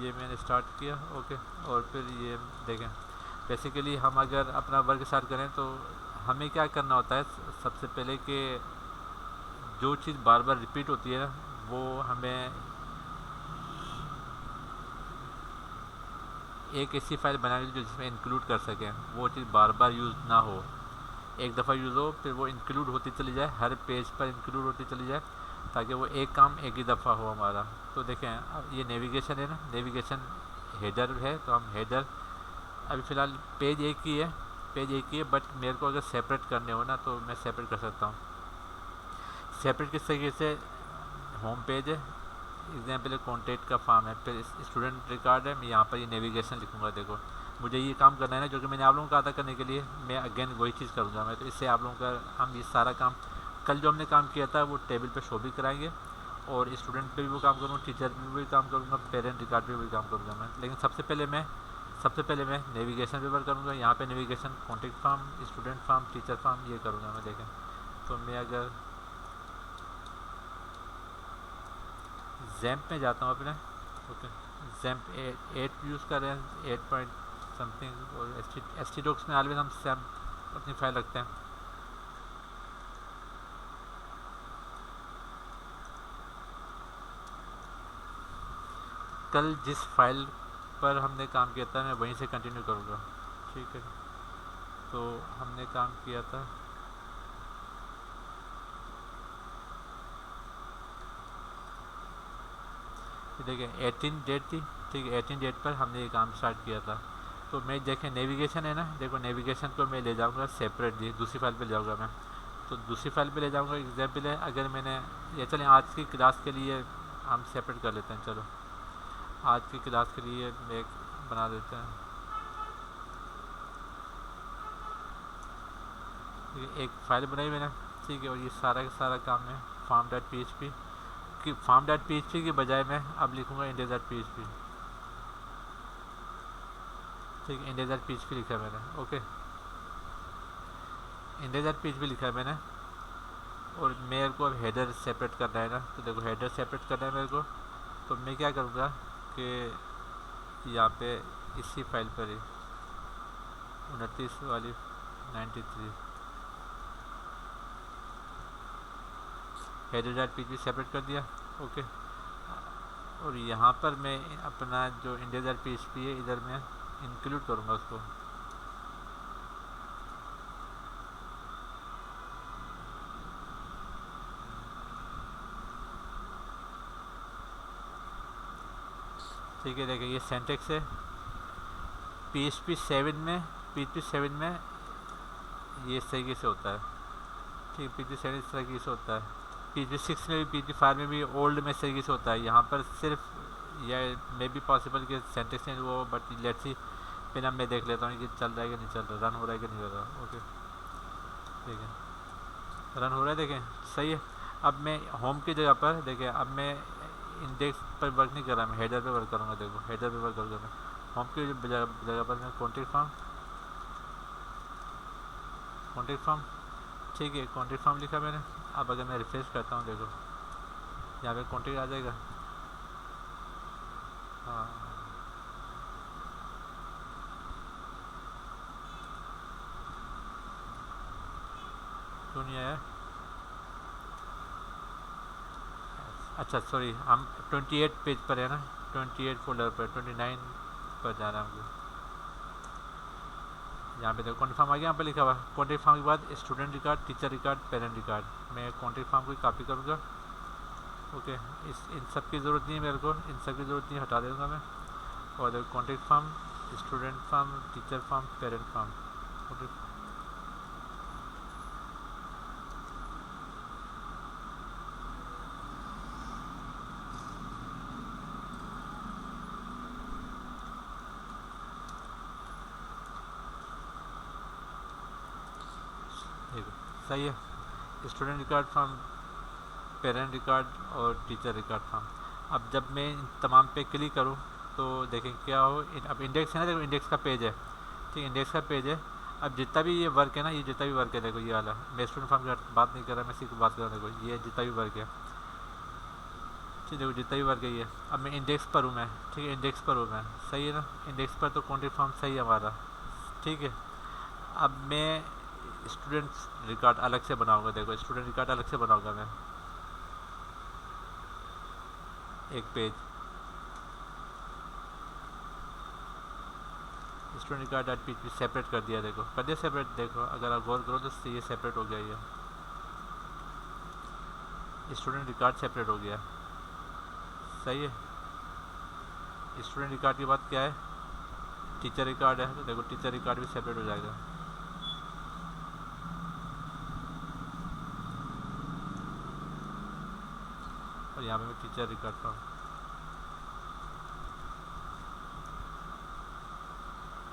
ये मैंने स्टार्ट किया। ओके, और फिर ये देखें, बेसिकली हम अगर अपना वर्क स्टार्ट करें तो हमें क्या करना होता है, सबसे पहले कि जो चीज़ बार बार रिपीट होती है ना, वो हमें एक ऐसी फाइल बनानी जो जिसमें इंक्लूड कर सकें, वो चीज़ बार बार यूज़ ना हो, एक दफ़ा यूज़ हो फिर वो इंक्लूड होती चली जाए, हर पेज पर इंक्लूड होती चली जाए, ताकि वो एक काम एक ही दफ़ा हो हमारा। तो देखें, अब ये नेविगेशन है ना, नेविगेशन हेडर है, तो हम हेडर अभी फ़िलहाल पेज एक ही है, पेज एक ही है, बट मेरे को अगर सेपरेट करने हो ना तो मैं सेपरेट कर सकता हूँ। सेपरेट किस तरीके से, होम पेज है, एग्जाम्पल कॉन्टेक्ट का फॉर्म है, फिर स्टूडेंट रिकॉर्ड है, मैं यहाँ पर ये नेविगेशन लिखूँगा। देखो मुझे ये काम करना है ना, जो कि मैंने आप लोगों को कहा था करने के लिए, मैं अगेन वही चीज़ करूँगा मैं। तो इससे आप लोगों का हम ये सारा काम कल जो हमने काम किया था वो टेबल पे शो भी कराएंगे, और स्टूडेंट पे भी वो काम करूँगा, टीचर पे भी वही काम करूँगा, पेरेंट रिकॉर्ड पे भी वही काम करूँगा मैं। लेकिन सबसे पहले मैं नेविगेशन पेपर करूँगा। यहाँ पे navigation contact form, student form, teacher form, ये करूँगा मैं। देखें, तो मैं अगर जैम्प में जाता हूँ अपने, ओके, जैम्प 8 यूज़ कर रहे हैं, 8 पॉइंट समथिंग, और एस टी डॉक्स में ऑलवेज हम जैम्प अपनी फाइल रखते हैं। कल जिस फाइल पर हमने काम किया था मैं वहीं से कंटिन्यू करूँगा, ठीक है। तो हमने काम किया था, देखिए 18 डेट थी, ठीक है, 18 डेट पर हमने ये काम स्टार्ट किया था। तो मैं देखें नेविगेशन है ना, देखो नेविगेशन को मैं ले जाऊँगा सेपरेट, दूसरी फाइल पे ले जाऊँगा मैं। तो दूसरी फाइल पे ले जाऊँगा, एग्जाम्पल है, अगर मैंने ये, चलें आज की क्लास के लिए हम सेपरेट कर लेते हैं। चलो आज की क्लास के लिए एक बना देते हैं, एक फ़ाइल बनाई मैंने, ठीक है, और ये सारा का सारा काम है form dot P H P की, form dot P H P के बजाय मैं अब लिखूँगा index dot P H P, ठीक है, index dot P H P लिखा है मैंने। Okay, index dot P H P लिखा है मैंने, और मेरे को अब हेडर सेपरेट करना है ना, तो देखो हेडर सेपरेट करना है मेरे को। तो मैं क्या करूँगा कि यहाँ पे इसी फाइल पर ही 29 वाली 93 हेडर डॉट पी सेपरेट कर दिया। ओके, और यहाँ पर मैं अपना जो इंडेक्स डॉट पी है इधर मैं इंक्लूड करूँगा उसको। ठीक है, देखिए ये सेंटेक्स है PHP 7 में, PHP 7 में ये इस तरीके से होता है, ठीक है, PHP 7 इस तरीके से होता है, PHP 6 में भी, PHP 5 में भी ओल्ड में इस तरीके से होता है। यहाँ पर सिर्फ यह मे बी पॉसिबल कि सेंटेक्स चेंज वो, बट लेट्स सी, फिर अब मैं देख लेता हूँ कि चल रहा है कि नहीं चल रहा, रन हो रहा है कि नहीं हो रहा। ओके, देखें रन हो रहा है, देखें सही है। अब मैं होम की जगह पर देखें, अब मैं इंडेक्स पर वर्क नहीं कर रहा, मैं हेडर पे वर्क करूँगा। देखो हेडर पे वर्क करूँगा मैं, होम की जगह पर मैं कॉन्टेक्ट फॉर्म, ठीक है, कॉन्टेक्ट फॉर्म लिखा मैंने। अब अगर मैं रिफ्रेश करता हूँ, देखो यहाँ पे कॉन्टेक्ट आ जाएगा। हाँ, क्यों नहीं आया? अच्छा सॉरी, हम 28 पेज पर है ना, 28 फोल्डर पर, 29 पर जा रहा है हमको। यहाँ पे देखो कॉन्टेक्ट फॉर्म आ गया, यहाँ पे लिखा हुआ है कॉन्टेक्ट फॉर्म के बाद student record, teacher record, parent record. मैं कॉन्टेक्ट फॉर्म को कॉपी करूँगा। ओके, इन सब की ज़रूरत नहीं है मेरे को, इन सब की ज़रूरत नहीं, हटा दूँगा मैं। और देखो contact form, student form, teacher form, parent form. Okay, देखो सही है, student record form, parent record और टीचर रिकॉर्ड फॉर्म। अब जब मैं इन तमाम पे क्लिक करूँ तो देखें क्या हो, अब इंडेक्स है ना, देखो इंडेक्स का पेज है, ठीक, इंडेक्स का पेज है। अब जितना भी ये वर्क है ना, ये जितना भी वर्क है, देखो ये वाला, मैं स्टूडेंट फॉर्म की बात नहीं कर रहा, मैं सिर्फ बात कर रहा हूँ, देखो ये जितना भी वर्क है, ठीक है, देखो जितना भी वर्क गई है। अब मैं इंडेक्स पर हूँ मैं, ठीक है, इंडेक्स पर हूँ मैं, सही है ना, इंडेक्स पर तो कॉन्टेक्ट फॉर्म सही है हमारा, ठीक है। अब मैं स्टूडेंट रिकॉर्ड अलग से बनाऊंगा, देखो स्टूडेंट रिकॉर्ड अलग से बनाऊंगा मैं, एक page student record dot P separate कर दिया, देखो कर दिया सेपरेट। देखो अगर आप गौर करो तो ये सेपरेट हो गया, ये स्टूडेंट रिकॉर्ड सेपरेट हो गया, सही है। स्टूडेंट रिकॉर्ड के बाद क्या है, टीचर रिकॉर्ड है, तो देखो टीचर रिकॉर्ड भी सेपरेट हो जाएगा। और यहाँ पे मैं टीचर रिकॉर्ड पर,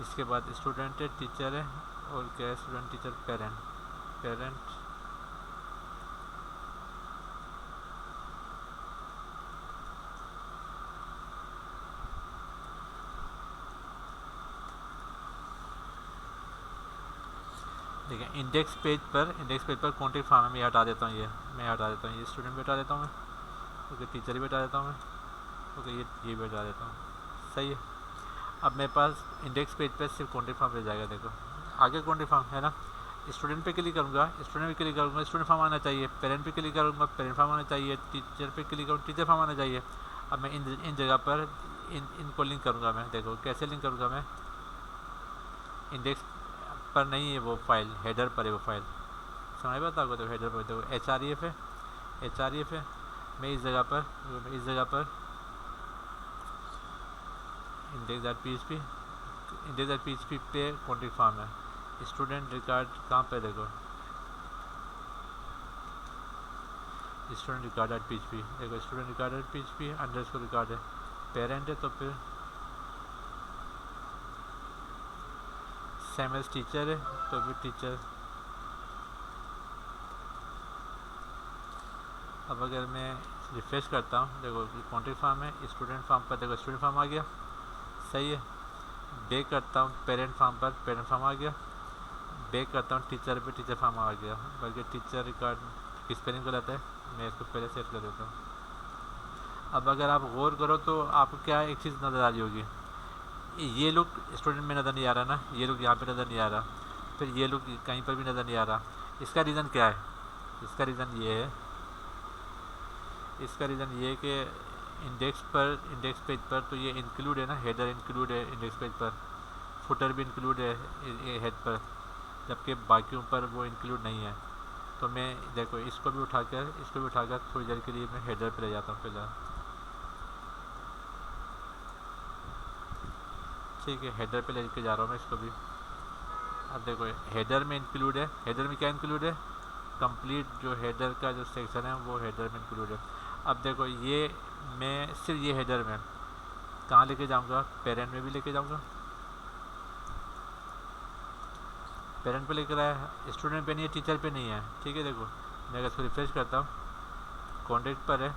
इसके बाद स्टूडेंट है, टीचर है, और क्या है, स्टूडेंट टीचर पेरेंट, पेरेंट देखिए इंडेक्स पेज पर कॉन्टेक्ट फॉर्म में हटा देता हूँ, ये मैं हटा देता हूँ, ये स्टूडेंट भी हटा देता हूँ मैं, ओके टीचर भी हटा देता हूँ मैं, ओके ये भी हटा देता हूँ, सही है। अब मेरे पास इंडेक्स पेज पर सिर्फ कॉन्टेक्ट फॉर्म रह जाएगा, देखो आगे कॉन्टेक्ट फॉर्म है ना, स्टूडेंट पे क्लिक करूँगा, स्टूडेंट पे क्लिक करूँगा, स्टूडेंट फॉर्म आना चाहिए, पेरेंट पे क्लिक करूँगा, पेरेंट फॉर्म आना चाहिए, टीचर पे क्लिक करूँगा, टीचर फॉर्म आना चाहिए। अब मैं इन जगह पर इनको लिंक करूँगा मैं, देखो कैसे लिंक करूँगा मैं, इंडेक्स पर नहीं है वो फाइल, हेडर पर है वो फाइल, समझ में आता होगा, तो हेडर पर देखो HREF है, HREF है, मैं इस जगह पर index.php पे कॉन्टेक्ट फॉर्म है, स्टूडेंट रिकॉर्ड कहाँ पे, देखो स्टूडेंट रिकॉर्ड डॉट php, देखो student record dot php underscore record है, पेरेंट है तो फिर सेम एज टीचर है तो फिर टीचर। अब अगर मैं रिफ्रेश करता हूँ, देखो कॉन्टेक्ट फॉर्म है, स्टूडेंट फॉर्म पर देखो स्टूडेंट फॉर्म आ गया, सही है। बैक करता हूँ पेरेंट फॉर्म पर, पेरेंट फॉर्म आ गया, बैक करता हूँ टीचर पे, टीचर फॉर्म आ गया, बल्कि टीचर रिकॉर्ड किस स्पेलिंग को लाता है, मैं इसको पहले सेट कर देता हूँ। अब अगर आप गौर करो तो आपको क्या एक चीज़ नज़र आ रही होगी, ये लुक स्टूडेंट में नज़र नहीं आ रहा ना, ये लुक यहाँ पे नज़र नहीं आ रहा, फिर ये लुक कहीं पर भी नज़र नहीं आ रहा। इसका रीज़न क्या है, इसका रीज़न ये है, इसका रीज़न ये है कि इंडेक्स पेज पर तो ये इंक्लूड है ना, हेडर इंक्लूड है इंडेक्स पेज पर, फुटर भी इंक्लूड है हेड पर, जबकि बाकियों पर वो इंक्लूड नहीं है। तो मैं देखो इसको भी उठाकर थोड़ी देर के लिए मैं हेडर पे ले जाता हूँ फिलहाल, ठीक है, हेडर पे लेके जा रहा हूँ मैं इसको भी। अब देखो हेडर में इंक्लूड है, हेडर में क्या इंक्लूड है, कंप्लीट जो हेडर का जो सेक्शन है वो हेडर में इंक्लूड है। अब देखो ये मैं सिर्फ ये हेडर में कहाँ लेके जाऊँगा, पेरेंट में भी लेके जाऊँगा, पेरेंट पे लेकर आया, स्टूडेंट पे नहीं है, टीचर पे नहीं है, ठीक है। देखो मैं अगर इसको रिफ्रेश करता हूँ, कॉन्टेक्ट पर है,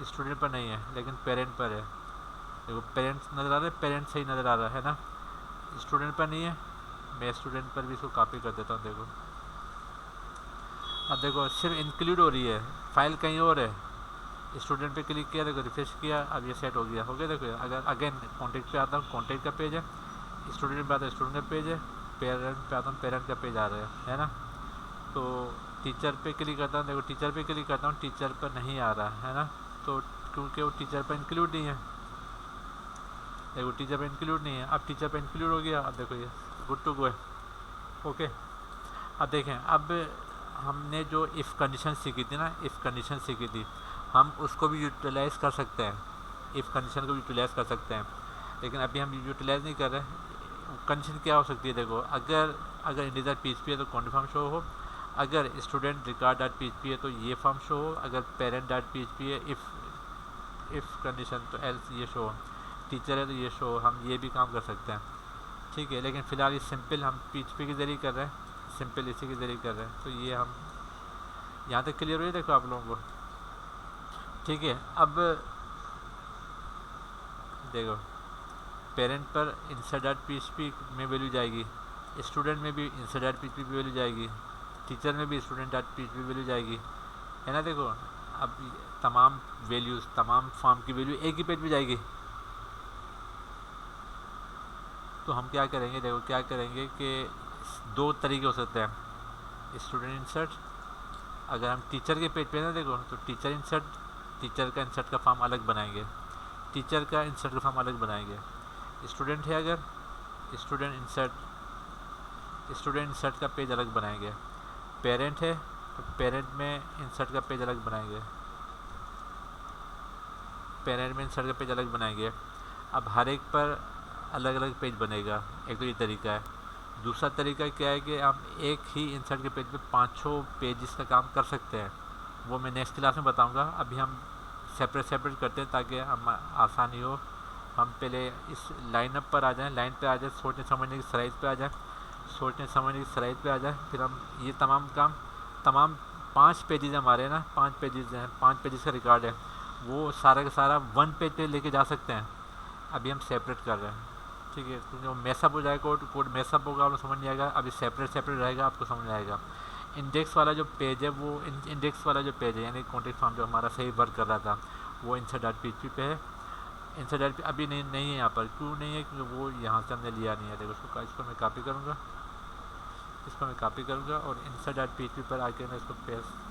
स्टूडेंट पर नहीं है, लेकिन पेरेंट पर है, देखो पेरेंट्स नज़र आ रहा है, पेरेंट सही नज़र आ रहा है ना, स्टूडेंट पर नहीं है, मैं स्टूडेंट पर भी इसको कॉपी कर देता हूँ, देखो अब देखो सिर्फ इंक्लूड हो रही है, फाइल कहीं और है, स्टूडेंट पे क्लिक किया, देखो रिफ्रेश किया, अब ये सेट हो गया, देखो अगर अगेन कॉन्टेक्ट पे आता हूँ, कॉन्टेक्ट का पेज है, स्टूडेंट पे आता है, स्टूडेंट का पेज है, पेरेंट पे आता हूँ, पेरेंट का पेज आ रहा है ना। तो टीचर पे क्लिक करता हूँ, देखो टीचर पे क्लिक करता हूँ, टीचर पर नहीं आ रहा है ना, तो क्योंकि वो टीचर पर इंक्लूड नहीं है, देखो टीचर पे इंक्लूड नहीं है, अब टीचर पे इंक्लूड हो गया, अब देखो ये गुड टू गो है, ओके। अब देखें, अब हमने जो इफ़ कंडीशन सीखी थी ना, इफ़ कंडीशन सीखी थी, हम उसको भी यूटिलाइज़ कर सकते हैं, इफ़ कंडीशन को यूटिलाइज़ कर सकते हैं, लेकिन अभी हम यूटिलाइज़ नहीं कर रहे। कंडीशन क्या हो सकती है, देखो अगर इंटीजर PHP है तो कॉन्टेक्ट फॉर्म शो हो, अगर स्टूडेंट रिकॉर्ड डॉट PHP है तो ये फॉर्म शो हो, अगर पेरेंट डॉट PHP है इफ़ कंडीशन तो एल्स ये शो हो, टीचर है तो ये शो हो, हम ये भी काम कर सकते हैं, ठीक है। लेकिन फ़िलहाल ये सिंपल हम PHP के ज़रिए कर रहे हैं, सिंपल इसी के ज़रिए कर रहे हैं, तो ये हम यहाँ तक क्लियर हुई, देखो आप लोगों को, ठीक है। अब देखो पेरेंट पर इंसर्ट डॉट PHP में वैल्यू जाएगी, स्टूडेंट में भी इंसर्ट डॉट PHP वैल्यू जाएगी, टीचर में भी स्टूडेंट डॉट PHP वैल्यू जाएगी, है ना। देखो अब तमाम वैल्यूज़, तमाम फॉर्म की वैल्यू एक ही पेज पे जाएगी। तो हम क्या करेंगे, देखो क्या करेंगे कि दो तरीके हो सकते हैं। स्टूडेंट इंसर्ट, अगर हम टीचर के पेज पे ना देखो तो टीचर इंसर्ट, टीचर का इंसर्ट का फॉर्म अलग बनाएंगे, टीचर का इंसर्ट का फॉर्म अलग बनाएंगे। स्टूडेंट है अगर, स्टूडेंट इंसर्ट का पेज अलग बनाएंगे। पेरेंट है तो पेरेंट में इंसर्ट का पेज अलग बनाएंगे, पेरेंट में इंसर्ट का पेज अलग बनाएंगे। अब हर एक पर अलग अलग पेज बनेगा। एक तो ये तरीका है। दूसरा तरीका क्या है कि हम एक ही इंसर्ट के पेज पे 5 पेजेस का काम कर सकते हैं। वो मैं नेक्स्ट क्लास में बताऊंगा। अभी हम सेपरेट करते हैं ताकि हम आसानी हो। हम पहले इस लाइनअप पर आ जाएं, लाइन पे आ जाए, सोचने समझने की स्लाइड पे आ जाए, सोचने समझने की स्लाइड पे आ जाए। फिर हम ये तमाम काम, तमाम 5 पेजेस हमारे ना, 5 पेजेस हैं, 5 पेजेस का रिकॉर्ड है, वो सारा का सारा 1 पेज पे लेके जा सकते हैं। अभी हम सेपरेट कर रहे हैं, ठीक है। तो जो मैसअप हो जाएगा, कोड मैसअप होगा, आपको समझ नहीं आएगा। अभी सेपरेट रहेगा, आपको समझ में आएगा। इंडेक्स वाला जो पेज है, वो इंडेक्स वाला जो पेज है यानी कॉन्टेक्ट फॉर्म जो हमारा सही वर्क कर रहा था, वो insert.php पे है। insert अभी नहीं है यहाँ पर। क्यों नहीं है? क्योंकि वो यहाँ से हमने लिया नहीं है। देखो इसको मैं कॉपी करूँगा, इसको मैं कॉपी करूँगा और insert.php पर आके मैं इसको पेस्ट,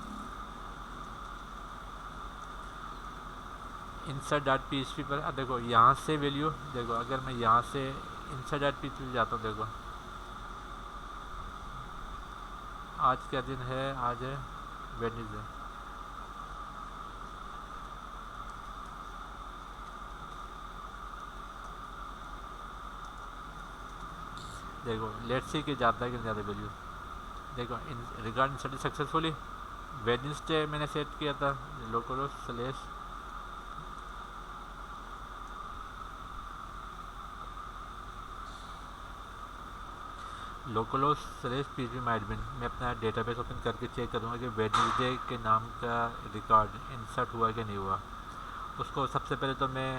insert.php पर देखो यहाँ से वैल्यू देखो। अगर मैं यहाँ से insert.php जाता हूँ, देखो आज क्या दिन है, आज है वेडनेसडे। देखो लेट्स सी कि जाता है कि नहीं जाता वैल्यू। देखो रिगार्ड इंसर्ट सक्सेसफुली वेडनेसडे मैंने सेट किया था, लोकलोस स्लैश php my admin। मैं अपना डेटाबेस ओपन करके चेक करूँगा कि वेडनेसडे के नाम का रिकॉर्ड इंसर्ट हुआ कि नहीं हुआ। उसको सबसे पहले तो मैं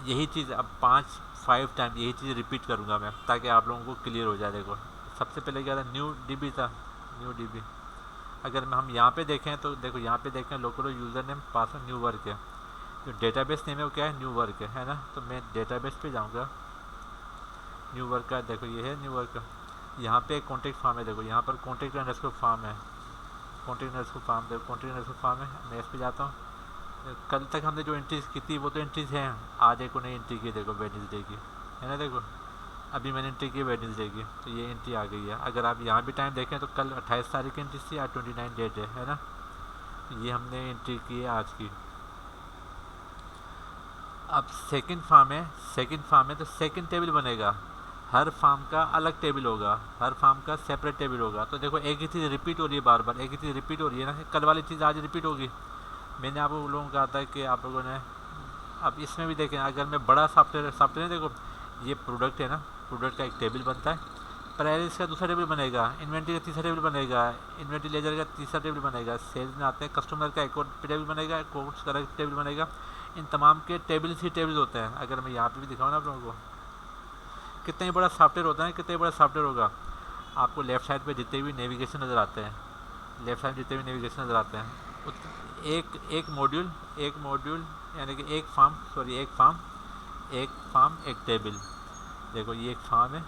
यही चीज़ अब 5 टाइम यही चीज़ रिपीट करूँगा मैं, ताकि आप लोगों को क्लियर हो जाए। देखो सबसे पहले क्या था, न्यू डीबी था, न्यू डीबी। अगर हम यहाँ पे देखें तो देखो यहाँ पे देखें local user name password new work है। जो डेटाबेस नेम है वो क्या है, न्यू वर्क है ना। तो मैं डेटाबेस पे जाऊँगा, न्यू वर्क का देखो ये है न्यू वर्क का। यहाँ पे एक कॉन्टेक्ट फॉर्म है, देखो यहाँ पर कॉन्टेक्ट अंडरस्कोर फॉर्म है, कॉन्टेक्ट अंडरस्कोर फॉर्म, देखो कॉन्टेक्ट अंडरस्कोर फॉर्म है। मैं इस पर जाता हूँ। कल तक हमने जो एंट्रीज की थी वो तो एंट्रीज हैं। आज एक नई एंट्री की, देखो वेडनेसडे की, है ना। देखो अभी मैंने एंट्री की वेडनेसडे की, तो ये एंट्री आ गई है। अगर आप यहाँ भी टाइम देखें तो कल 28 तारीख की एंट्री थी, आज 29 डेट है ना। तो ये हमने एंट्री की है आज की। अब सेकंड फॉर्म है तो सेकंड टेबल बनेगा। हर फॉर्म का अलग टेबल होगा, हर फॉर्म का सेपरेट टेबल होगा। तो देखो एक ही चीज़ रिपीट हो रही है, बार बार एक ही चीज़ रिपीट हो रही है ना। कल वाली चीज़ आज रिपीट होगी। मैंने आप लोगों को कहा था कि आप लोगों ने, अब इसमें भी देखें, अगर मैं बड़ा सॉफ्टवेयर देखो ये प्रोडक्ट है ना, प्रोडक्ट का एक टेबल बनता है, प्राइस का दूसरा टेबल बनेगा, इन्वेंट्री का तीसरा टेबल बनेगा, इन्वेंट्री लेजर का तीसरा टेबल बनेगा, सेल्स में आते हैं कस्टमर का एक और टेबल बनेगा, कोर्स का एक टेबल बनेगा। इन तमाम के टेबल्स ही टेबल्स होते हैं। अगर मैं यहाँ पे भी दिखाऊँ ना आप लोगों को, कितना ही बड़ा सॉफ्टवेयर होता है, कितना ही बड़ा सॉफ्टवेयर होगा। आपको लेफ्ट साइड पे जितने भी नेविगेशन नज़र आते हैं, लेफ्ट साइड जितने भी नेविगेशन नज़र आते हैं, एक मॉड्यूल यानी कि एक फार्म एक टेबल। देखो ये एक फार्म है,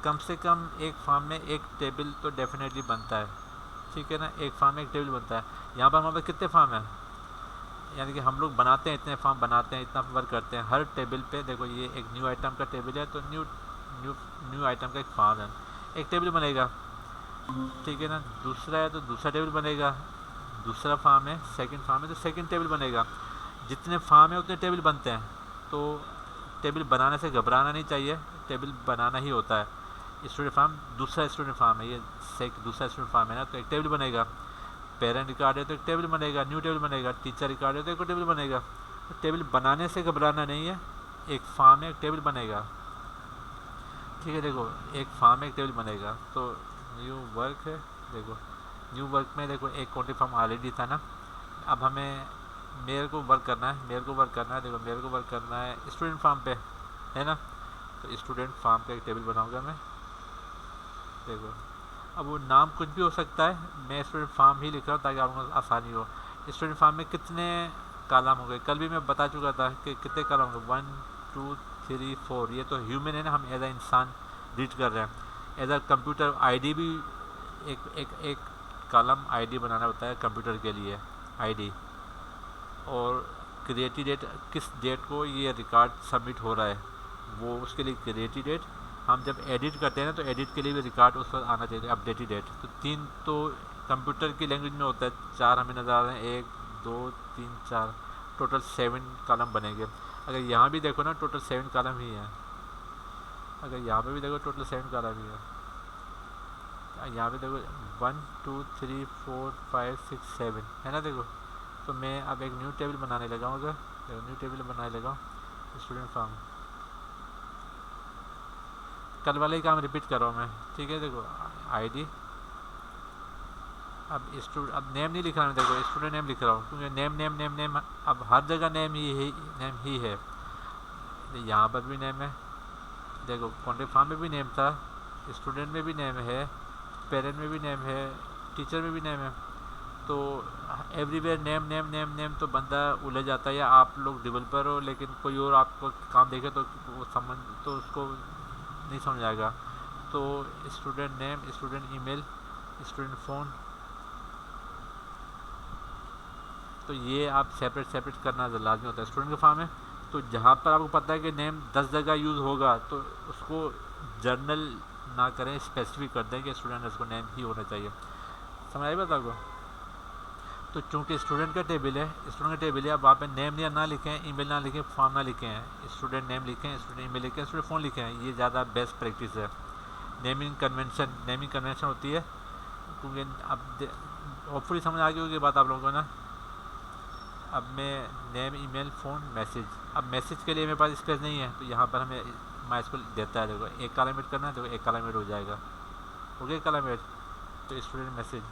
कम से कम एक फार्म में एक टेबल तो डेफिनेटली बनता है, ठीक है ना। एक फार्म में एक टेबल बनता है। यहाँ पर हमारे पास कितने फार्म हैं, यानी कि हम लोग बनाते हैं इतने फार्म बनाते हैं, इतना वर्क करते हैं। हर टेबल पे देखो ये एक न्यू आइटम का टेबल है, तो न्यू आइटम का एक फार्म है, एक टेबल बनेगा, ठीक है ना। दूसरा है तो दूसरा टेबल बनेगा, दूसरा फार्म है, सेकंड फार्म है तो सेकंड टेबल बनेगा। जितने फार्म है उतने टेबल बनते हैं। तो टेबल बनाने से घबराना नहीं चाहिए, टेबल बनाना ही होता है। स्टूडेंट फार्म दूसरा स्टूडेंट फार्म है, ये दूसरा स्टूडेंट फार्म है ना, तो एक टेबल बनेगा। पेरेंट रिकॉर्ड है तो एक टेबल बनेगा, न्यू टेबल बनेगा। टीचर रिकॉर्ड है तो एक टेबल बनेगा। तो टेबल बनाने से घबराना नहीं है, एक फार्म है एक टेबल बनेगा, ठीक है। देखो एक फार्म एक टेबल बनेगा। तो न्यू वर्क है, देखो न्यू वर्क में देखो एक कॉन्टेक्ट फॉर्म ऑलरेडी था ना। अब हमें मेरे को वर्क करना है, देखो मेरे को वर्क करना है स्टूडेंट फार्म पे, है ना। तो स्टूडेंट फार्म का एक टेबल बनाऊंगा मैं। देखो अब वो नाम कुछ भी हो सकता है, मैं स्टूडेंट फॉर्म ही लिख रहा हूँ ताकि आपको आसानी हो। स्टूडेंट फॉर्म में कितने कॉलम हो गए, कल भी मैं बता चुका था कि कितने कॉलम हो गए, 1 2 3 4। ये तो ह्यूमन है ना, हम एज अ इंसान रीड कर रहे हैं। एज अ कंप्यूटर आईडी भी एक कॉलम आईडी बनाना होता है कंप्यूटर के लिए, आईडी। और क्रिएटिव डेट, किस डेट को ये रिकॉर्ड सबमिट हो रहा है, वो उसके लिए क्रिएटिव डेट। हम जब एडिट करते हैं ना, तो एडिट के लिए भी रिकॉर्ड उस पर आना चाहिए, अपडेटेड डेट। तो 3 तो कंप्यूटर की लैंग्वेज में होता है, 4 हमें नज़र आ रहे हैं, 1 2 3 4, टोटल 7 कॉलम बनेंगे। अगर यहाँ भी देखो ना, टोटल 7 कॉलम ही है। अगर यहाँ पे भी देखो, टोटल 7 कॉलम ही है। यहाँ पे देखो 1 2 3 4 5 6 7 है ना, देखो। तो मैं अब एक न्यू टेबल बनाने लगा हूँ। अगर न्यू टेबल बनाने लगा हूँ, स्टूडेंट फॉर्म, कल वाले ही काम रिपीट कर रहा हूँ मैं, ठीक है। देखो आईडी, अब नेम नहीं लिख रहा हूँ, देखो स्टूडेंट नेम लिख रहा हूँ, क्योंकि नेम नेम नेम नेम अब हर जगह नेम ही है। यहाँ पर भी नेम है, देखो कॉन्टेक्ट फॉर्म में भी नेम था, स्टूडेंट में भी नेम है, पेरेंट में भी नेम है, टीचर में भी नेम है। तो everywhere name name name name, तो बंदा उलझ जाता है। या आप लोग डेवलपर हो लेकिन कोई और आपको काम देखे तो वो समझ, तो उसको नहीं समझ आएगा। तो student name, student email, student phone, तो ये आप सेपरेट करना लाजमी होता है। स्टूडेंट का फॉर्म है, तो जहाँ पर आपको पता है कि नेम 10 जगह यूज़ होगा, तो उसको जर्नल ना करें, स्पेसिफिक कर दें कि स्टूडेंट उसको नेम ही होना चाहिए। समझ आई बात आपको? तो चूंकि स्टूडेंट का टेबल है, अब वहाँ पे नेम या ना लिखें, ईमेल ना लिखें, फॉर्म ना लिखें, स्टूडेंट नेम लिखें, स्टूडेंट ईमेल लिखें, स्टूडेंट फ़ोन लिखें। ये ज़्यादा बेस्ट प्रैक्टिस है। नेमिंग कन्वेंशन होती है, क्योंकि अब होपफुली समझ आ गई होगी बात आप लोगों को ना। अब मैं नेम, ईमेल, फ़ोन, मैसेज, अब मैसेज के लिए मेरे पास स्पेस नहीं है, तो यहाँ पर हमें माई स्कूल देता है। देखो एक कॉलम ऐड करना है, देखो एक कॉलम ऐड हो जाएगा, हो गया कॉलम ऐड। तो स्टूडेंट मैसेज,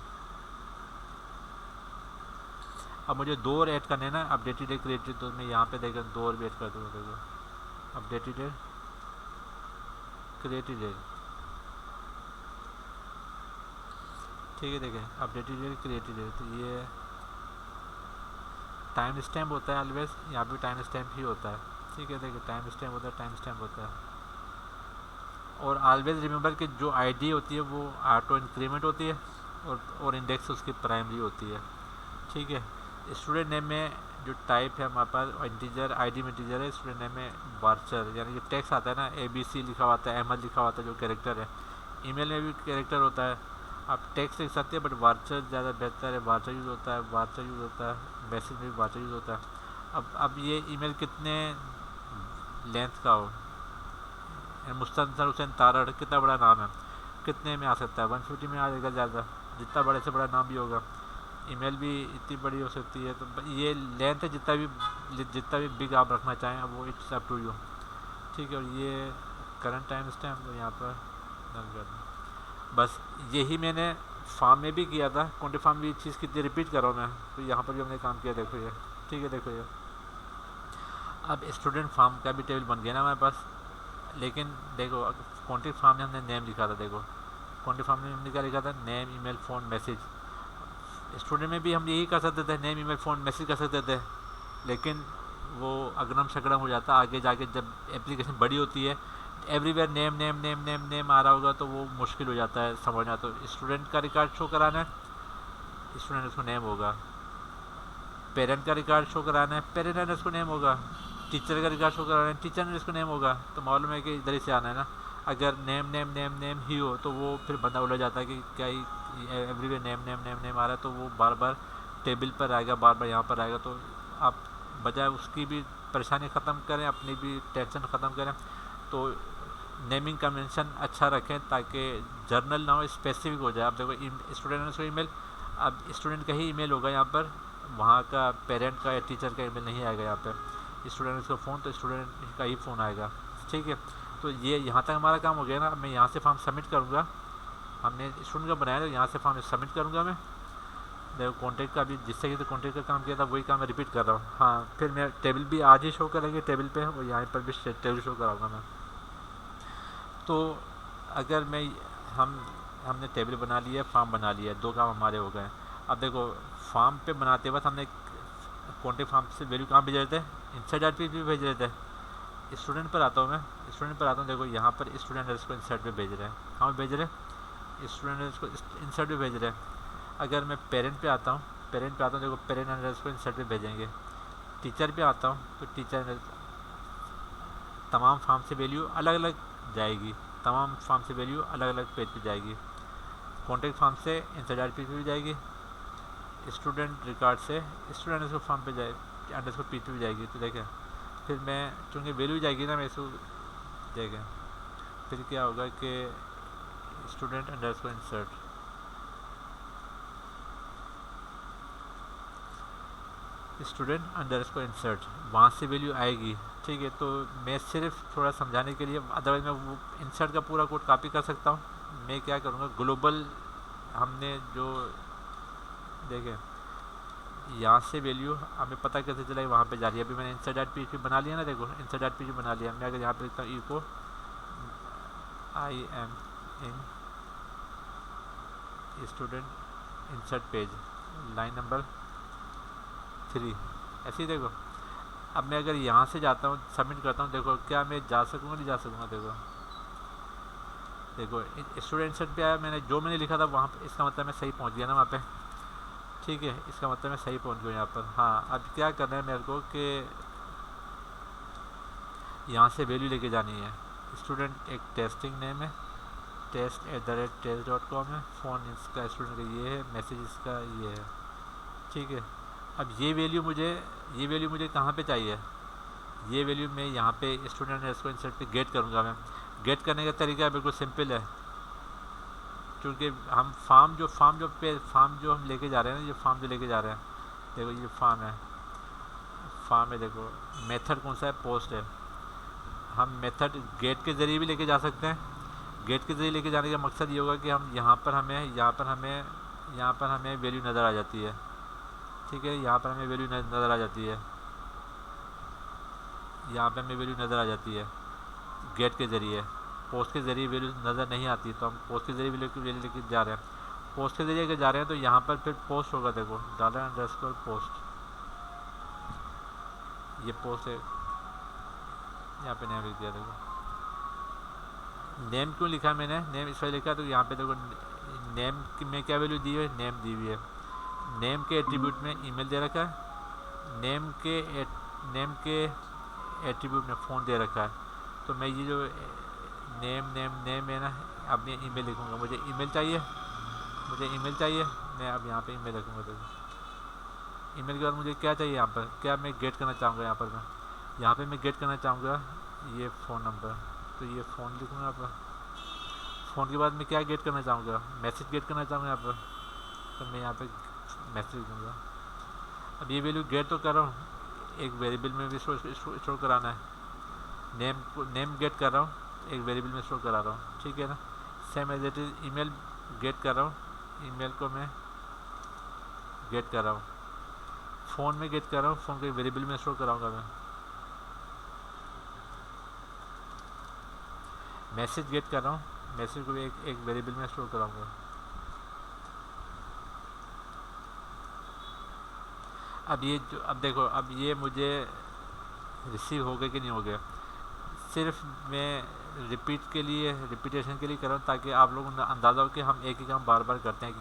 अब मुझे 2 और ऐड करने हैं ना, अपडेटेड डेट क्रिएटेड, तो मैं यहाँ पे देखकर 2 और भी ऐड कर दूँगा। देखो अपडेटेड डेट क्रिएटेड डेट, ठीक है। देखें अपडेटेड डेट क्रिएटेड डेट, तो ये टाइम स्टैम्प होता है ऑलवेज, यहाँ पे टाइम स्टैम्प ही होता है, ठीक है। देखिए टाइम स्टैम्प होता है, टाइम स्टैम्प होता है। और ऑलवेज रिमेंबर कि जो आईडी होती है वो ऑटो इंक्रीमेंट होती है, और इंडेक्स उसकी प्राइमरी होती है, ठीक है। स्टूडेंट नेम में जो टाइप है हमारे पास इंटीजर, आईडी में इंटीजर है। स्टूडेंट नेम में वार्चर, यानी कि टेक्स्ट आता है ना, ABC लिखा हुआ आता है, अहमद लिखा हुआ आता है, जो कैरेक्टर है। ईमेल में भी कैरेक्टर होता है, आप टेक्स्ट लिख सकते हैं, बट वार्चर ज़्यादा बेहतर है, वार्चर यूज़ होता है, मैसेज में भी वार्चर यूज़ होता है। अब ये ईमेल कितने लेंथ का हो, मुस्तनसर हुसैन तारड़ कितना बड़ा नाम है, कितने में आ सकता है, 150 में आ जाएगा ज़्यादा, जितना बड़े से बड़ा नाम भी होगा। ईमेल भी इतनी बड़ी हो सकती है, तो ये लेंथ है, जितना भी बिग आप रखना चाहें, अब वो इट्स अप टू यू, ठीक है। और ये करंट टाइम स्टैम्प यहाँ पर डन कर दूँ। बस यही मैंने फार्म में भी किया था, कॉन्टे फार्म में चीज़ कितनी रिपीट कर रहा हूँ मैं, तो यहाँ पर भी हमने काम किया, देखो ये, ठीक है। देखो ये अब स्टूडेंट फार्म का भी टेबल बन गया ना हमारे पास। लेकिन देखो कॉन्टेक्ट फार्म में हमने नेम लिखा था, देखो कॉन्टेक्ट फार्म में हमने क्या लिखा था, name, email, phone, message. Student में भी हम यही कर सकते थे, नेम, ईमेल, फ़ोन, मैसेज कर सकते थे, लेकिन वो अगड़म शकड़म हो जाता आगे जाके, जब एप्लीकेशन बड़ी होती है, everywhere name name name name name आ रहा होगा, तो वो मुश्किल हो जाता है समझना। तो स्टूडेंट का रिकॉर्ड शो कराना है, स्टूडेंट उसको नेम होगा। पेरेंट का रिकॉर्ड शो कराना है, पेरेंट एंड उसको नेम होगा। टीचर का रिकॉर्ड शो कराना है, टीचर एंड उसको नेम होगा। तो मालूम है कि इधर ही से आना है ना। अगर नेम नेम नेम नेम ही हो, तो वो फिर बंदा उलझ जाता है कि क्या everywhere name name name name आ रहा है, तो वो बार बार टेबल पर आएगा, बार बार यहाँ पर आएगा। तो आप बजाय उसकी भी परेशानी ख़त्म करें, अपनी भी टेंशन ख़त्म करें, तो नेमिंग कन्वेंशन अच्छा रखें ताकि जर्नल ना हो, स्पेसिफिक हो जाए। आप देखो स्टूडेंट ने उसको ईमेल, अब स्टूडेंट का ही ईमेल होगा यहाँ पर, वहाँ का पेरेंट का या टीचर का ईमेल नहीं आएगा यहाँ पर। स्टूडेंट का फ़ोन, तो स्टूडेंट का ही फ़ोन आएगा, ठीक है। तो ये यहाँ तक हमारा काम हो गया ना। मैं यहाँ से फॉर्म सबमिट करूँगा, हमने स्टूडेंट का बनाया, तो यहाँ से फॉर्म सबमिट करूँगा मैं। देखो कॉन्टेक्ट का भी, जिससे कि कॉन्टेक्ट का काम किया था वही काम मैं रिपीट कर रहा हूँ। हाँ, फिर मैं टेबल भी आज ही शो करेंगे टेबल पे, और यहाँ पर भी टेबल शो कराऊँगा मैं। तो अगर मैं हम हमने टेबल बना लिया, फॉर्म बना लिया, दो काम हमारे हो गए। अब देखो फॉर्म पे बनाते वक्त हमने कॉन्टेक्ट फॉर्म से वैल्यू कहाँ भेज रहे थे, इंसर्ट डॉट पीएचपी भेज रहे थे। स्टूडेंट पर आता हूँ मैं, स्टूडेंट पर आता हूँ, देखो यहाँ पर स्टूडेंट इसको इंसर्ट पे भेज रहे हैं, कहाँ भेज रहे हैं, स्टूडेंट इसको इंसर्ट पे भेज रहे हैं। अगर मैं पेरेंट पे आता हूँ, पेरेंट पे आता हूँ, देखो पेरेंट इसको इंसर्ट पे भेजेंगे। टीचर पे आता हूँ तो टीचर, तमाम फॉर्म से वैल्यू अलग अलग जाएगी, तमाम फॉर्म से वैल्यू अलग अलग पेज पे जाएगी। कॉन्टेक्ट फॉर्म से इंसर्ट पेज पे भी जाएगी, स्टूडेंट रिकॉर्ड से स्टूडेंट इसको फॉर्म पे जाए अंडरस्कोर पेज पे भी जाएगी। तो देखें फिर मैं चूँकि वैल्यू जाएगी ना, मैं इसको देखें फिर क्या होगा कि student underscore insert, student underscore insert, वहाँ से वैल्यू आएगी। ठीक है, तो मैं सिर्फ थोड़ा समझाने के लिए, अदरवाइज मैं वो इंसर्ट का पूरा कोड कॉपी कर सकता हूँ। मैं क्या करूँगा, ग्लोबल हमने जो देखें यहाँ से वैल्यू हमें पता कैसे चला वहाँ पे जा रही है। अभी मैंने इंसर्ट डॉट पीएचपी बना लिया ना, देखो इंसर्ट डॉट पीएचपी बना लिया। मैं अगर यहाँ पे लिखता हूँ echo I am in student insert page line number 3, ऐसे ही देखो। अब मैं अगर यहाँ से जाता हूँ सबमिट करता हूँ, देखो क्या मैं जा सकूँगा, नहीं जा सकूँगा। देखो स्टूडेंट इंसर्ट पे आया, मैंने जो मैंने लिखा था वहाँ पे, इसका मतलब मैं सही पहुँच गया ना वहाँ पे। ठीक है, इसका मतलब मैं सही पहुँच गया यहाँ पर। हाँ, अब क्या करना है मेरे को कि यहाँ से वैल्यू लेके जानी है। स्टूडेंट एक टेस्टिंग नेम है, test@test.com है, फ़ोन इसका स्टूडेंट का ये है, मैसेज इसका ये है। ठीक है, अब ये वैल्यू मुझे कहाँ पे चाहिए, ये वैल्यू मैं यहाँ पे स्टूडेंट इसको इंसर्ट पे गेट करूँगा। मैं गेट करने का तरीका बिल्कुल सिंपल है, क्योंकि हम फॉर्म जो हम लेके जा रहे हैं ना, ये फॉर्म जो लेके जा रहे हैं, देखो ये फॉर्म है देखो मेथड कौन सा है, पोस्ट है। हम मेथड गेट के ज़रिए भी लेके जा सकते हैं। गेट के ज़रिए लेके जाने का मकसद ये होगा कि हम यहाँ पर हमें वैल्यू नज़र आ जाती है। ठीक है, यहाँ पर हमें वैल्यू नज़र आ जाती है, यहाँ पे हमें वैल्यू नज़र आ जाती है गेट के ज़रिए। पोस्ट के ज़रिए वैल्यू नज़र नहीं आती, तो हम पोस्ट के ज़रिए वैल्यू लेके जा रहे हैं। पोस्ट के ज़रिए अगर जा रहे हैं तो यहाँ पर फिर पोस्ट होगा, देखो $_पोस्ट, ये पोस्ट है, यहाँ पे नेम लिख दिया। देखो नेम क्यों लिखा मैंने, नेम इसलिए लिखा तो यहाँ पे देखो नेम में क्या वैल्यू दी है, नेम दी हुई है। नेम के एट्रीब्यूट में ईमेल दे रखा है, नेम के एट्रीब्यूट में फ़ोन दे रखा है। तो मैं ये जो नेम है ना, अब मैं ईमेल लिखूँगा, मुझे ईमेल चाहिए, मैं अब यहाँ पे ईमेल लिखूँगा। देखो ईमेल के बाद मुझे क्या चाहिए, यहाँ पर क्या मैं गेट करना चाहूँगा, यहाँ पर मैं गेट करना चाहूँगा ये फ़ोन नंबर, तो ये फ़ोन लिखूँगा यहाँ पर। फ़ोन के बाद मैं क्या गेट करना चाहूँगा, मैसेज गेट करना चाहूँगा यहाँ पर, तो मैं यहाँ पे मैसेज लिखूँगा। अब ये वैल्यू गेट तो कर रहा हूँ, एक वेरिएबल में भी स्टोर कराना है। नेम गेट कर रहा हूँ, एक वेरिएबल में स्टोर करा रहा हूँ। ठीक है ना, same as it is email get कर रहा हूँ, ईमेल को मैं गेट कर रहा हूँ। फ़ोन में गेट कर रहा हूँ, फ़ोन को एक वेरिएबल में स्टोर कराऊँगा मैं। मैसेज गेट कर रहा हूँ, मैसेज को भी एक वेरिएबल में स्टोर कराऊँगा। अब देखो, अब ये मुझे रिसीव हो गया कि नहीं हो गया, सिर्फ मैं रिपीटेशन के लिए कर रहा हूँ, ताकि आप लोगों को अंदाज़ा हो कि हम एक ही काम बार बार करते हैं,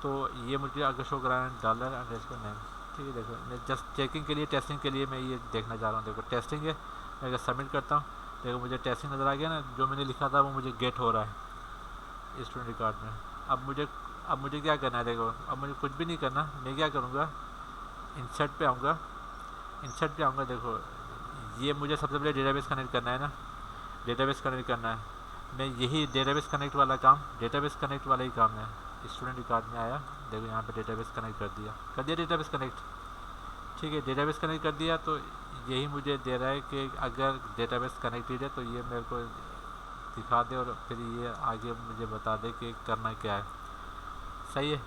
तो ये मुझे अगर शो कराना है $_नेम। ठीक है, देखो मैं जस्ट चेकिंग के लिए, टेस्टिंग के लिए मैं ये देखना चाह रहा हूँ। देखो टेस्टिंग है, मैं अगर सबमिट करता हूँ, देखो मुझे टेस्टिंग नज़र आ गया ना, जो मैंने लिखा था वो मुझे गेट हो रहा है स्टूडेंट रिकॉर्ड में। अब मुझे क्या करना है, देखो अब मुझे कुछ भी नहीं करना, मैं क्या करूँगा, इंसर्ट पे आऊँगा। देखो ये मुझे सबसे पहले डेटाबेस कनेक्ट करना है ना, मैं यही डेटाबेस कनेक्ट वाला ही काम है। स्टूडेंट रिकॉर्ड में आया, देखो यहाँ पे डेटाबेस कनेक्ट कर दिया डेटाबेस कनेक्ट। ठीक है, डेटाबेस कनेक्ट कर दिया, तो यही मुझे दे रहा है कि अगर डेटाबेस कनेक्टेड है तो ये मेरे को दिखा दे, और फिर ये आगे मुझे बता दे कि करना क्या है। सही है,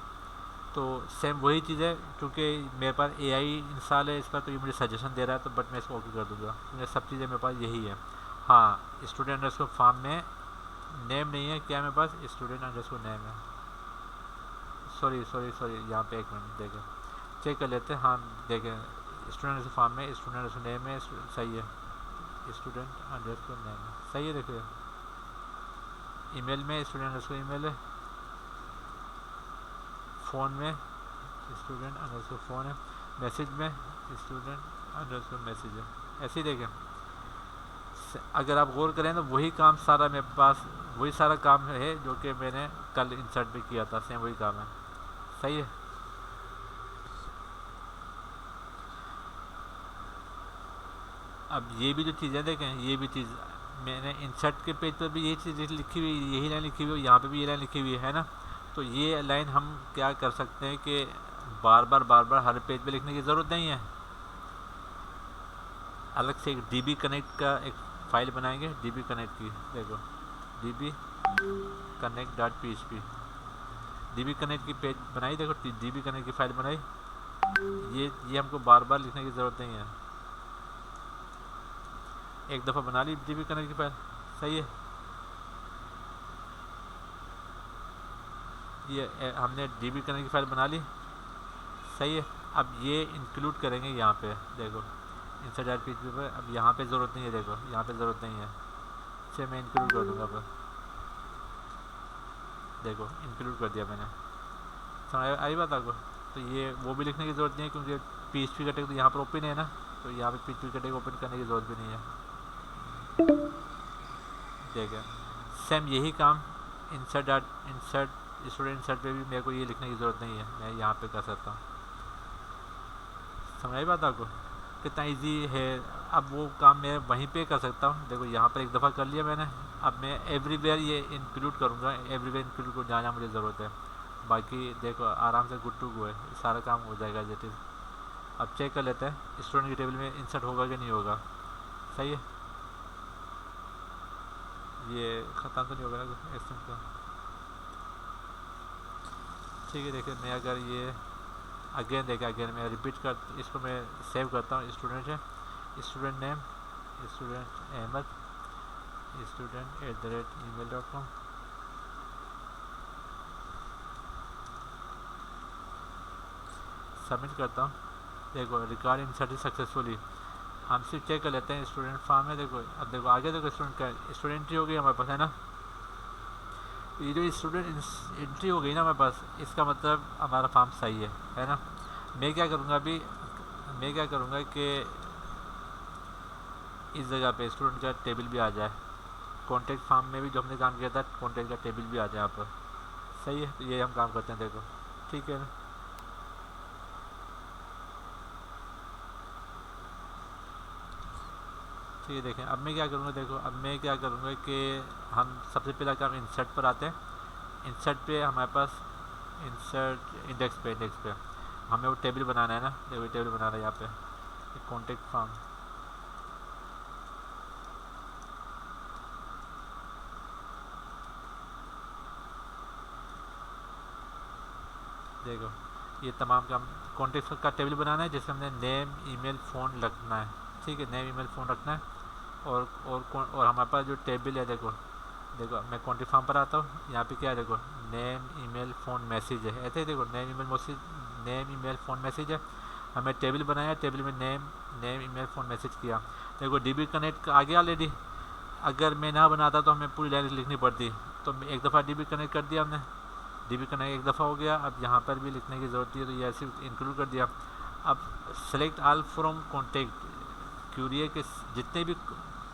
तो सेम वही चीज़ है, क्योंकि मेरे पास AI इंस्टॉल है इसका, तो ये मुझे सजेशन दे रहा है, तो बट मैं इसको ओके कर दूँगा, क्योंकि सब चीज़ें मेरे पास यही है। हाँ, स्टूडेंट उसको फॉर्म में नेम नहीं है, क्या है मेरे पास, स्टूडेंट अंडरस्कोर नेम है। सॉरी यहाँ पे एक मिनट देखें, चेक कर लेते हैं। हाँ देखें, स्टूडेंट अंडरस्कोर फॉर्म में स्टूडेंट अंडरस्कोर नेम है, सही है, स्टूडेंट अंडरस्कोर नेम है, सही है। देखिए ईमेल में स्टूडेंट अंडरस्कोर ईमेल है, फ़ोन में स्टूडेंट अंडरस्कोर फ़ोन है, मैसेज में स्टूडेंट अंडरस्कोर मैसेज है। ऐसे ही देखें, अगर आप गौर करें तो वही काम सारा मेरे पास, वही सारा काम है जो कि मैंने कल इंसर्ट भी किया था, सेम वही काम है, सही है। अब ये भी जो चीज़ें देखें, ये भी चीज़ मैंने इंसर्ट के पेज पर भी यही चीज़ लिखी हुई, यही लाइन लिखी हुई है, यहाँ पे भी ये लाइन लिखी हुई है ना। तो ये लाइन हम क्या कर सकते हैं कि बार बार हर पेज पे लिखने की ज़रूरत नहीं है। अलग से एक DB कनेक्ट का एक फ़ाइल बनाएंगे, DB कनेक्ट की, देखो DB connect.php, DB कनेक्ट की पेज बनाई, देखो DB कनेक्ट की फ़ाइल बनाई। ये हमको बार बार लिखने की ज़रूरत नहीं है, एक दफ़ा बना ली DB कनेक्ट की फ़ाइल, सही है। ये हमने DB कनेक्ट की फ़ाइल बना ली, सही है। अब ये इंक्लूड करेंगे यहाँ पे, देखो insert.php पर। अब यहाँ पे ज़रूरत नहीं है, देखो यहाँ पे ज़रूरत नहीं है, इसे मैं इंक्लूड कर दूँगा। अब देखो इंक्लूड कर दिया मैंने, समझ आई बात आपको। तो ये वो भी लिखने की ज़रूरत नहीं है क्योंकि PHP का टैग तो यहाँ पर ओपन है ना, तो यहाँ पे PHP का टैग ओपन करने की ज़रूरत भी नहीं है। ठीक है, सेम यही काम इंसर्ट स्टूडेंट इंसर्ट पे भी मेरे को ये लिखने की ज़रूरत नहीं है, मैं यहाँ पे कर सकता हूँ। समझ आई बात आपको कितना इजी है। अब वो काम मैं वहीं पे कर सकता हूँ, देखो यहाँ पर एक दफ़ा कर लिया मैंने, अब मैं एवरीवेयर ये इंक्लूड करूँगा, एवरीवेयर इंक्लूड को जाना मुझे ज़रूरत है। बाकी देखो आराम से गुड टू गो है, सारा काम हो जाएगा जेट इज़। अब चेक कर लेते हैं स्टूडेंट की टेबल में इंसर्ट होगा कि नहीं होगा, सही है। ये ख़त्म तो नहीं होगा ना एक्सटेंड का, ठीक है। देखिए मैं अगर ये अगेन देखिए, अगेन मैं रिपीट कर, इसको मैं सेव करता हूँ, स्टूडेंट है, student name student Ahmed student@gmail.com। Submit करता हूँ, देखो रिकॉर्ड इंसर्टेड सक्सेसफुली। हम सिर्फ चेक कर लेते हैं स्टूडेंट फॉर्म है, देखो अब देखो आगे देखो स्टूडेंट का स्टूडेंट एंट्री हो गई हमारे पास, है ना। ये जो स्टूडेंट एंट्री हो गई ना हमारे पास, इसका मतलब हमारा फॉर्म सही है ना। मैं क्या करूँगा अभी, मैं क्या करूँगा कि इस जगह पे स्टूडेंट का टेबल भी आ जाए, कॉन्टेक्ट फॉर्म में भी जो हमने काम किया था कॉन्टेक्ट का टेबल भी आ जाए यहाँ पर, सही है। तो ये हम काम करते हैं, देखो ठीक है ना। ठीक है, देखें अब मैं क्या करूँगा, देखो अब मैं क्या करूँगा कि हम सबसे पहला काम इंसर्ट पर आते हैं। इंसर्ट पे हमारे पास इंसर्ट इंडेक्स पे हमें वो टेबल बनाना है ना, देखो टेबल बनाना है यहाँ पे कॉन्टेक्ट फॉर्म। देखो ये तमाम काम कॉन्टेक्ट का टेबल बनाना है जिसमें हमने नेम ईमेल फ़ोन रखना है, ठीक है, नेम ईमेल फ़ोन रखना है। और हमारे पास जो टेबल है, देखो मैं कॉन्टेक्ट फॉर्म पर आता हूँ, यहाँ पे क्या है, देखो नेम ईमेल फ़ोन मैसेज है, ऐसे ही देखो नेम ईमेल फ़ोन मैसेज है। हमें टेबल बनाया, टेबल में नेम ईमेल फ़ोन मैसेज किया। देखो DB कनेक्ट आ गया ऑलरेडी, अगर मैं ना बनाता तो हमें पूरी लाइन लिखनी पड़ती, तो एक दफ़ा DB कनेक्ट कर दिया हमने, DB कनेक्ट एक दफ़ा हो गया। अब यहाँ पर भी लिखने की ज़रूरत है तो ये ऐसे इंक्लूड कर दिया। अब सेलेक्ट ऑल फ्रॉम कॉन्टेक्ट, क्यूरिए के जितने भी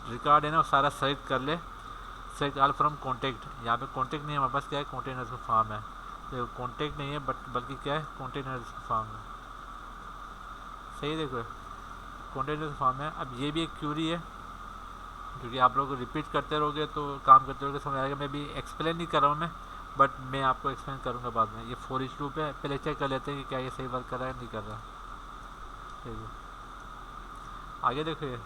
रिकॉर्ड है ना वो सारा सेलेक्ट कर ले, सेलेक्ट ऑल फ्रॉम कॉन्टेक्ट। यहाँ पे कॉन्टेक्ट नहीं है हमारे पास, क्या है कॉन्टेक्ट अंडरस्कोर फॉर्म है, देखो कॉन्टेक्ट नहीं है बल्कि क्या है कॉन्टेक्ट अंडरस्कोर फॉर्म है, सही है। देखो कॉन्टेक्ट अंडरस्कोर फॉर्म है। अब ये भी एक क्यूरी है क्योंकि आप लोग रिपीट करते रहोगे तो काम करते रहोगे समझ आएगा। मैं भी एक्सप्लेन नहीं कर रहा हूँ मैं, बट मैं आपको एक्सप्लेन करूँगा बाद में। ये फॉर ईच लूप है, पहले चेक कर लेते हैं कि क्या ये सही वर्क कर रहा है नहीं कर रहा, ठीक है। आगे देखिए,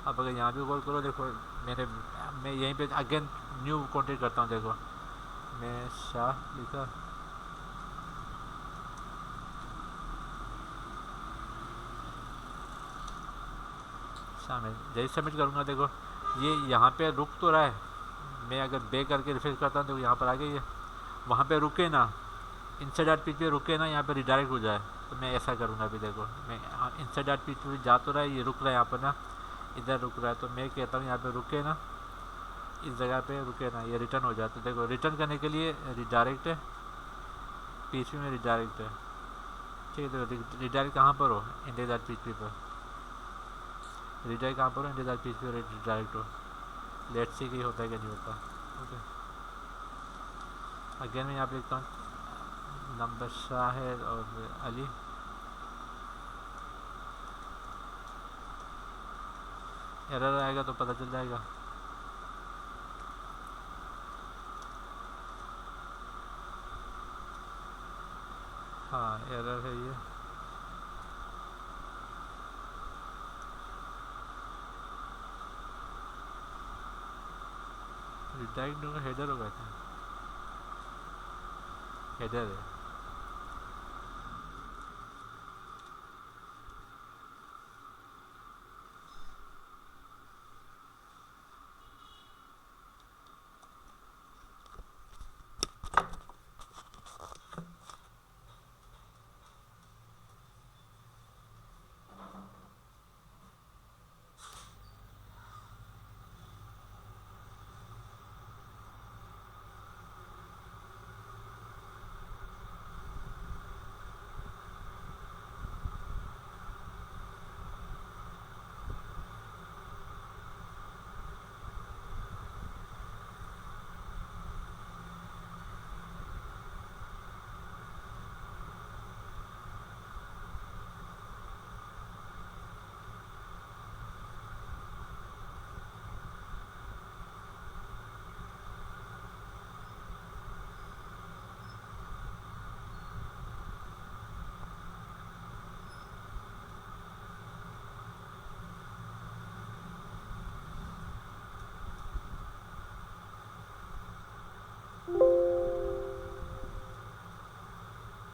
अब अगर यहाँ भी गौर करो, देखो मैं यहीं पे अगेन न्यू कॉन्टेक्ट करता हूँ, देखो मैं शाह लिखा, शाह में जैसे सबमिट करूँगा, देखो ये यहाँ पे रुक तो रहा है, मैं अगर बे करके रिफ्रेश करता हूँ तो यहाँ पर आ गई है, वहाँ पे रुके ना, इनसाइड डॉट पीच पे रुके ना, यहाँ पे रिडायरेक्ट हो जाए, तो मैं ऐसा करूँगा। अभी देखो मैं इनसाइड डॉट पीच पे जा तो रहा है, ये रुक रहा है यहाँ पर ना, इधर रुक रहा है, तो मैं कहता हूँ यहाँ पे रुके ना, इस जगह पे रुके ना, ये रिटर्न हो जाए। तो देखो रिटर्न करने के लिए रिडायरेक्ट है, पीच में रिडायरेक्ट है, ठीक है। तो रिडायरेक्ट कहाँ पर हो, इंसाइड डॉट पीच पर, रिडायरेक्ट कहाँ पर हो, इंसाइड डॉट पीच पे रिडायरेक्ट हो। लेट्स सी कि होता है क्या नहीं होता। ओके, अगेन मैं यहाँ पे लिखता हूँ नंबर शाहिद और अली। एरर आएगा तो पता चल जाएगा। हाँ एरर है ये, रिडायरेक्ट होगा, हेडर होगा क्या, हेडर है।